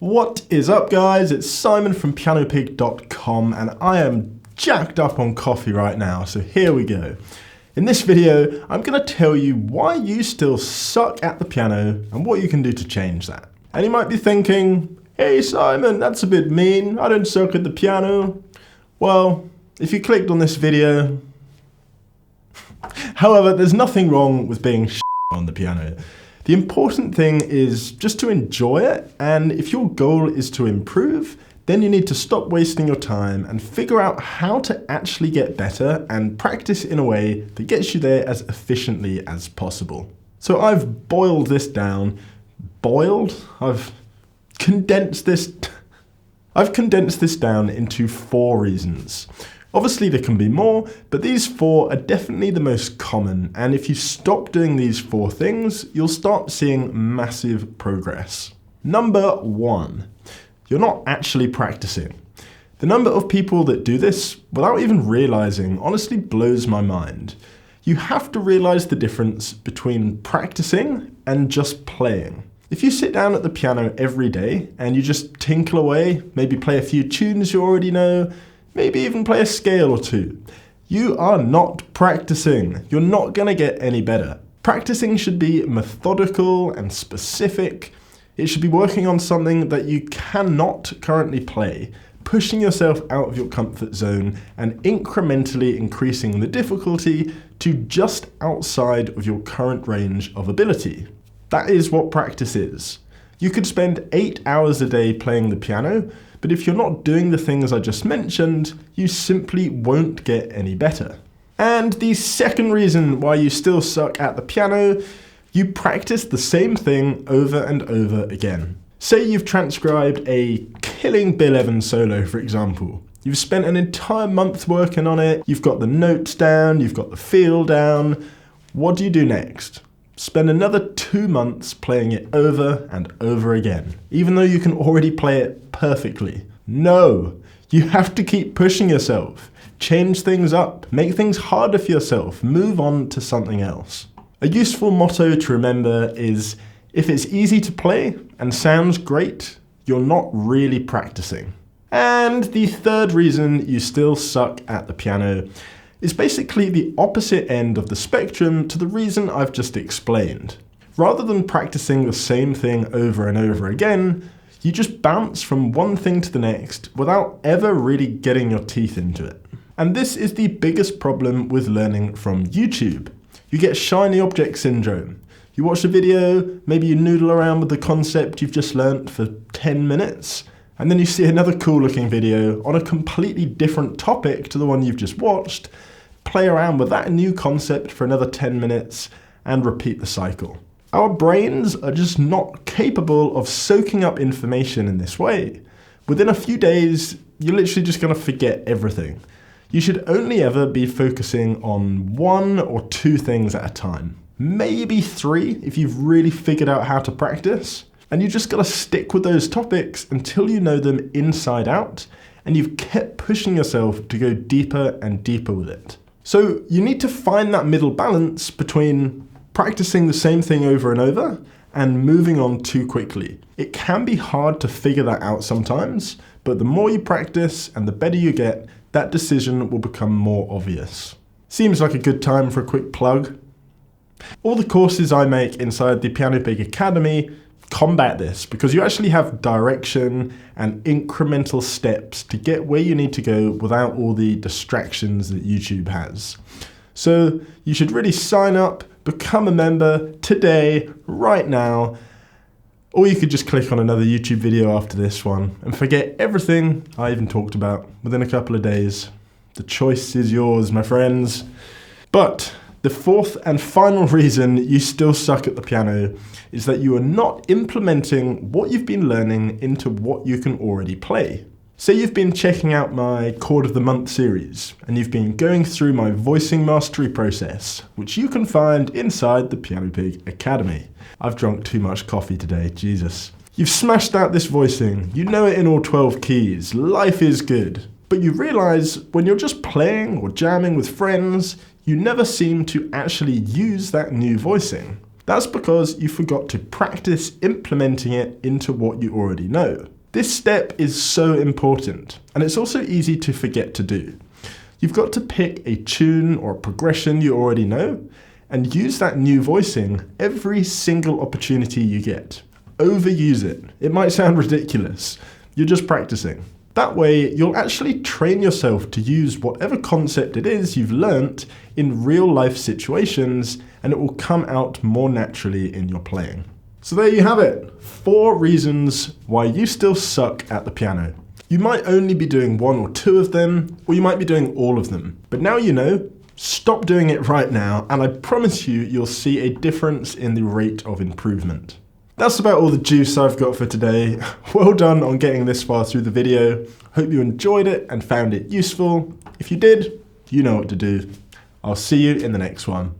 What is up, guys? It's Simon from PianoPig.com and I am jacked up on coffee right now, so here we go. In this video, I'm going to tell you why you still suck at the piano and what you can do to change that. And you might be thinking, hey Simon, that's a bit mean, I don't suck at the piano. Well, if you clicked on this video... However, there's nothing wrong with being on the piano. The important thing is just to enjoy it, and if your goal is to improve, then you need to stop wasting your time and figure out how to actually get better and practice in a way that gets you there as efficiently as possible. So I've boiled this down. I've condensed this down into 4 reasons. Obviously there can be more, but these 4 are definitely the most common, and if you stop doing these 4 things, you'll start seeing massive progress. Number 1, you're not actually practicing. The number of people that do this without even realizing honestly blows my mind. You have to realize the difference between practicing and just playing. If you sit down at the piano every day and you just tinkle away, maybe play a few tunes you already know, maybe even play a scale or 2. You are not practicing. You're not going to get any better. Practicing should be methodical and specific. It should be working on something that you cannot currently play, pushing yourself out of your comfort zone and incrementally increasing the difficulty to just outside of your current range of ability. That is what practice is. You could spend 8 hours a day playing the piano, but if you're not doing the things I just mentioned, you simply won't get any better. And the second reason why you still suck at the piano, you practice the same thing over and over again. Say you've transcribed a killing Bill Evans solo, for example. You've spent an entire month working on it, you've got the notes down, you've got the feel down. What do you do next? Spend another 2 months playing it over and over again, even though you can already play it perfectly. No, you have to keep pushing yourself, change things up, make things harder for yourself, move on to something else. A useful motto to remember is, if it's easy to play and sounds great, you're not really practicing. And the third reason you still suck at the piano is basically the opposite end of the spectrum to the reason I've just explained. Rather than practicing the same thing over and over again, you just bounce from one thing to the next without ever really getting your teeth into it. And this is the biggest problem with learning from YouTube. You get shiny object syndrome. You watch a video, maybe you noodle around with the concept you've just learnt for 10 minutes, and then you see another cool looking video on a completely different topic to the one you've just watched, play around with that new concept for another 10 minutes, and repeat the cycle. Our brains are just not capable of soaking up information in this way. Within a few days, you're literally just going to forget everything. You should only ever be focusing on 1 or 2 things at a time. Maybe 3 if you've really figured out how to practice. And you just got to stick with those topics until you know them inside out, and you've kept pushing yourself to go deeper and deeper with it. So you need to find that middle balance between practicing the same thing over and over and moving on too quickly. It can be hard to figure that out sometimes, but the more you practice and the better you get, that decision will become more obvious. Seems like a good time for a quick plug. All the courses I make inside the PianoPig Academy combat this, because you actually have direction and incremental steps to get where you need to go without all the distractions that YouTube has. So you should really sign up, become a member today, right now, or you could just click on another YouTube video after this one and forget everything I even talked about within a couple of days. The choice is yours, my friends. But the fourth and final reason you still suck at the piano is that you are not implementing what you've been learning into what you can already play. Say you've been checking out my Chord of the Month series, and you've been going through my voicing mastery process, which you can find inside the PianoPig Academy. I've drunk too much coffee today, Jesus. You've smashed out this voicing, you know it in all 12 keys, life is good. But you realise when you're just playing or jamming with friends, you never seem to actually use that new voicing. That's because you forgot to practice implementing it into what you already know. This step is so important, and it's also easy to forget to do. You've got to pick a tune or a progression you already know, and use that new voicing every single opportunity you get. Overuse it. It might sound ridiculous. You're just practicing. That way, you'll actually train yourself to use whatever concept it is you've learnt in real life situations, and it will come out more naturally in your playing. So there you have it, 4 reasons why you still suck at the piano. You might only be doing 1 or 2 of them, or you might be doing all of them. But now you know, stop doing it right now, and I promise you'll see a difference in the rate of improvement. That's about all the juice I've got for today. Well done on getting this far through the video. Hope you enjoyed it and found it useful. If you did, you know what to do. I'll see you in the next one.